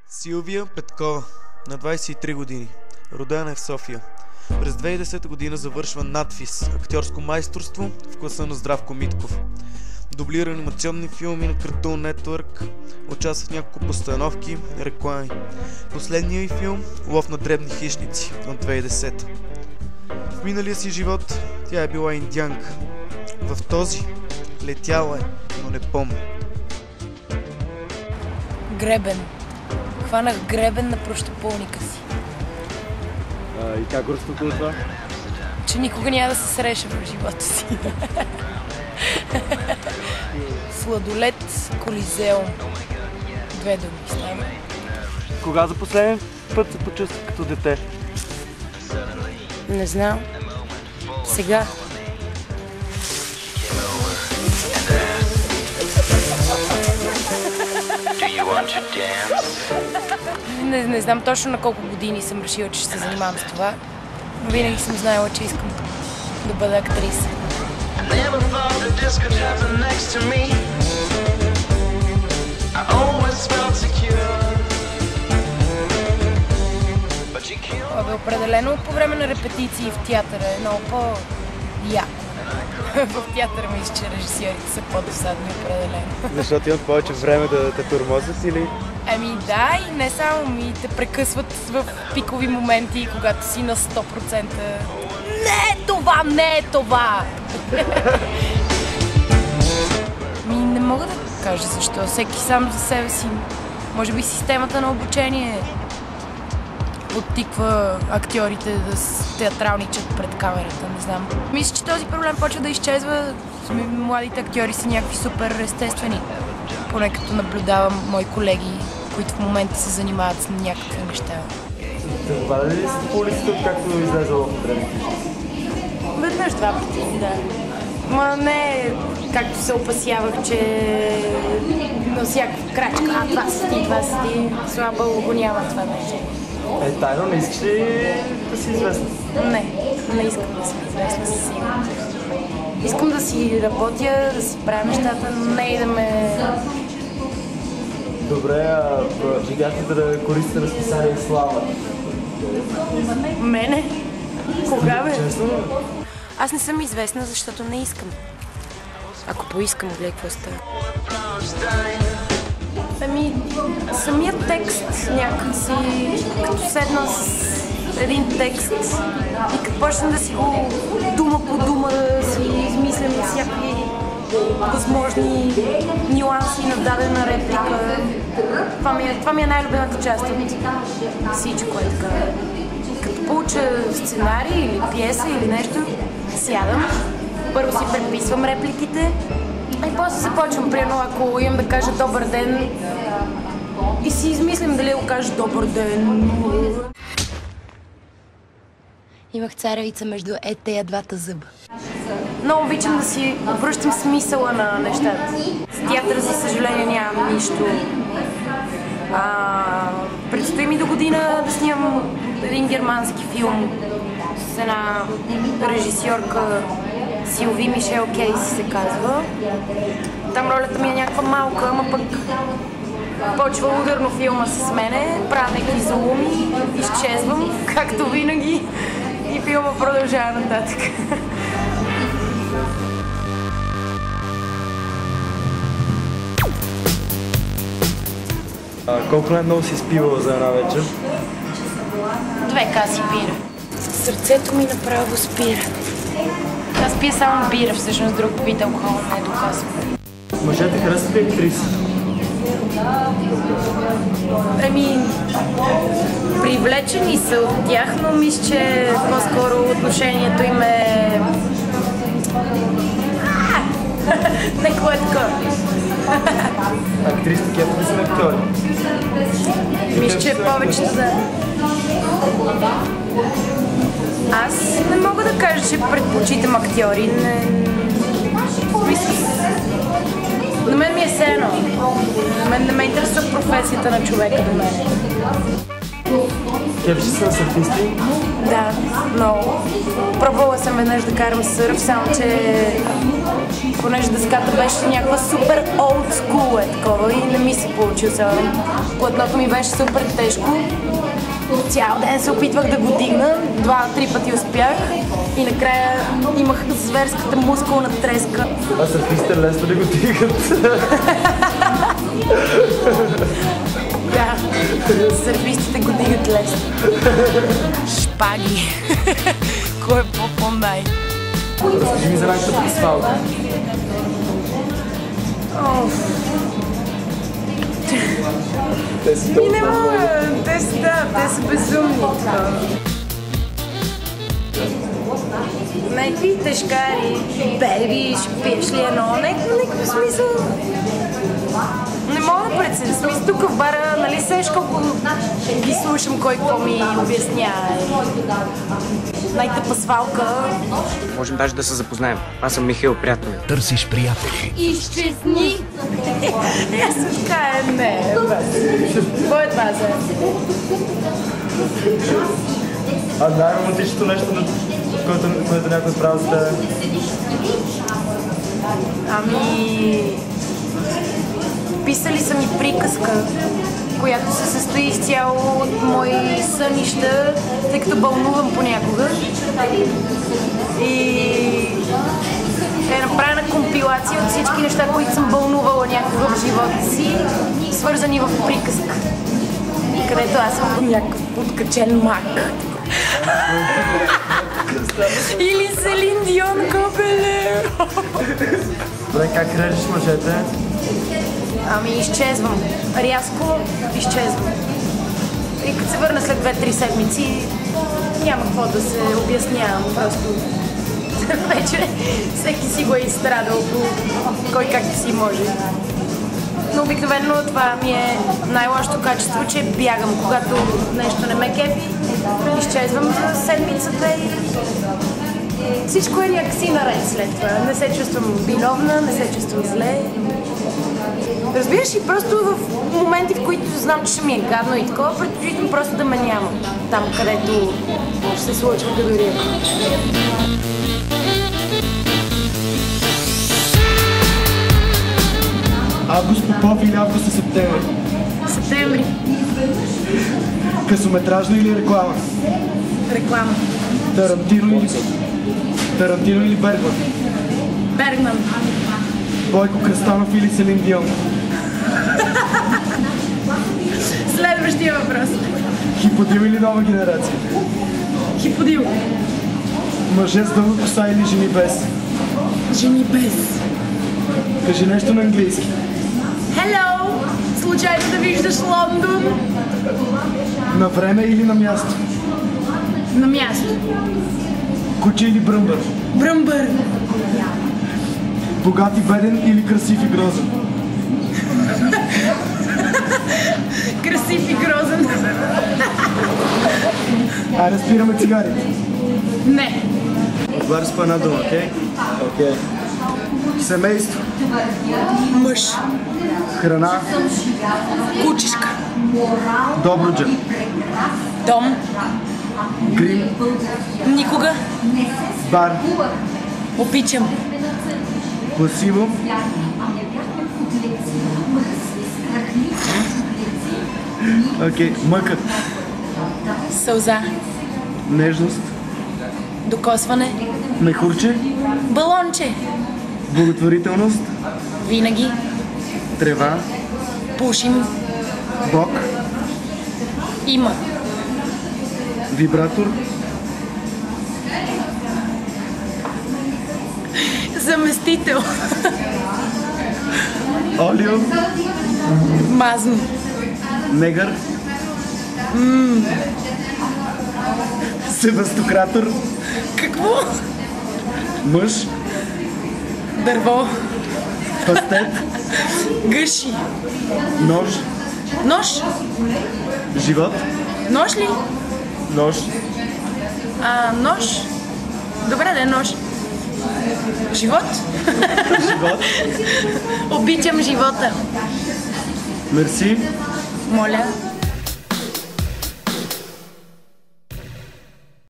Силвия Петкова, на 23 години, родена е в София. През 2010 година завършва надфис актьорско майсторство в класа на Здравко Митков. Дублира анимационни филми на Cartoon Network, участва в няколко постановки, реклами. Последният й филм "Лов на дребни хищници" от 2010. В миналия си живот тя е била индианка. В този летяла е, но не помня. Гребен. Хванах гребен на прощопълника си. И как го разтълкува това? Че никога няма да се среща в живота си. Сладолет, Колизеум. Две думи става. Кога за последен път се почувства като дете? Не знам. Сега. Не знам точно на колко години съм решила, че ще се занимавам с това, но винаги съм знаела, че искам да бъда актриса. Определено по време на репетиции в театъра е много по-яко. В театъра мисля, че режисьорите са по-досадни определено. Защото имат повече време да те тормозят или? Ами да, и не само ми те прекъсват в пикови моменти, когато си на 100%. Не е това, не е това! Не мога да кажа защо. Всеки сам за себе си. Може би системата на обучение подтиква актьорите да театралничат пред камерата, не знам. Мисля, че този проблем почва да изчезва. Младите актьори са някакви супер естествени. Поне като наблюдавам мои колеги, които в момента се занимават с някакви неща. Валя ли си по улицата, както излезе в древни? Веднъж два пъти, да. Ма не както се опасявах, че на всяка крачка, това си ти, това си ти. Слава Богу, го няма това нещо. Тайно не искаш ли да си известна? Не искам да съм известна със сигурност. Искам да си работя, да си правя нещата, но не и да ме... Добре, видяхте да користите на списание Слава? Мене? Кога бе? Честно? Аз не съм известна, защото не искам. Ако поискам, гледай какво става. Ами, самият текст някакси, като седна с един текст и като почна да си го дума по дума да си измислям всякакви възможни нюанси на дадена реплика. Това ми е най-любимата част от всичко е така. Като получа сценарий или пиеса или нещо, сядам, първо си преписвам репликите и после започвам, примерно, ако имам да кажа добър ден и си измислям дали го кажа добър ден. Имах царевица между тея двата зъба. Много обичам да си връщам смисъла на нещата. С театъра, за съжаление, нямам нищо. Предстои ми до година да снимам един германски филм с една режисьорка, Силви Мишел Кейс се казва. Там ролята ми е някаква малка, ама пък почва ударно филма с мене, правя някакви залуми, изчезвам, както винаги, и филма продължава нататък. Колко най-много си изпивала за една вечер? 2 каси бира. Сърцето ми направо спира. Аз пия само бира, всъщност друг вид алкохол не е доказвам. Мъжете харесват ли актриси? Ами, привлечени са от тях, но мисля, че по-скоро отношението им е... Не, кое е такова? Актрисите кефът ли са на актьори? Мисля, че повечето да... Аз не мога да кажа, че предпочитам актьори. На мен ми е все едно. На мен не ме интересува професията на човека до мен. Кефиш се на сърфисти? Да, много. Пробвала съм веднъж да карам сърф, само че понеже дъската беше някаква супер олд скул такова и не ми се получи особено. Платното ми беше супер тежко. Цял ден се опитвах да го дигна, 2-3 пъти успях и накрая имах зверската мускулна треска. А сърфистите лесно ли го дигат? Да, сърфистите го дигат лесно. Шпаги. Кой е по-най? Разкажи ми за рамката по асфалта. Те си И не мога, те са безумни. Някакви тежкари, беби, ще пиеш ли едно, някакъв смисъл. Не мога да преценя. Смисъл тук в бара, нали сеш колко ги слушам, кой какво ми обяснява. Най-тъпа свалка. Можем даже да се запознаем. Аз съм Михаил, приятел. Търсиш приятели. Изчезни! Аз съм така, не, кой е това за? А най-романтичното нещо, което някой прави за теб? Ами... Писали са ми приказка, която се състои изцяло от мои сънища, тъй като бълнувам понякога. И е направена компилация от всички неща, които съм бълнувала някога в живота си, свързани в приказка, където аз съм някакъв подкачен мак. Или Селин Дион Кобеле. Добре, как режеш мъжете? Ами изчезвам. Рязко изчезвам. И като се върна след 2-3 седмици, няма какво да се обяснявам. Просто вече всеки си го е изстрадал по кой както си може. Но обикновено това ми е най-лошото качество, че бягам. Когато нещо не ме кефи, изчезвам за седмицата и всичко е някакси наред след това. Не се чувствам виновна, не се чувствам зле. Разбираш ли, просто в моменти, в които знам, че ще ми е гадно и такова, предпочитам просто да ме няма там, където ще се случва гадория. Август Попов или август и септември? Септември. Късометражна или реклама? Реклама. Тарантино или Бергман? Бергман. Бойко Кръстанов или Селин Дион? Следващия въпрос. Хиподил или нова генерация? Хиподил. Мъже с дълга коса или жени без? Жени без. Кажи нещо на английски. Hello! Случайно да виждаш Лондон? На време или на място? На място. Куче или бръмбър? Бръмбър. Богат и беден или красив и грозен? Красив и грозен. Айде спираме цигарите. Не. Отговаря с по една дума, окей? Окей. Семейство. Мъж. Храна. Кучешка. Добруджа. Дом. Грим. Никога. Бар. Обичам. Пласиво. Окей. Мъка. Сълза. Нежност. Докосване. Мехурче. Балонче. Благотворителност. Винаги. Трева. Пушим. Бог. Има. Вибратор. Заместител. Олио. Мазно. Негър. Себастократор. Какво? Мъж. Дърво. Пастет. Гъши. Нож. Нож. Живот. Нож ли? Нож. Нож. Добре да е нож. Живот. Живот. Обичам живота. Мерси. Моля.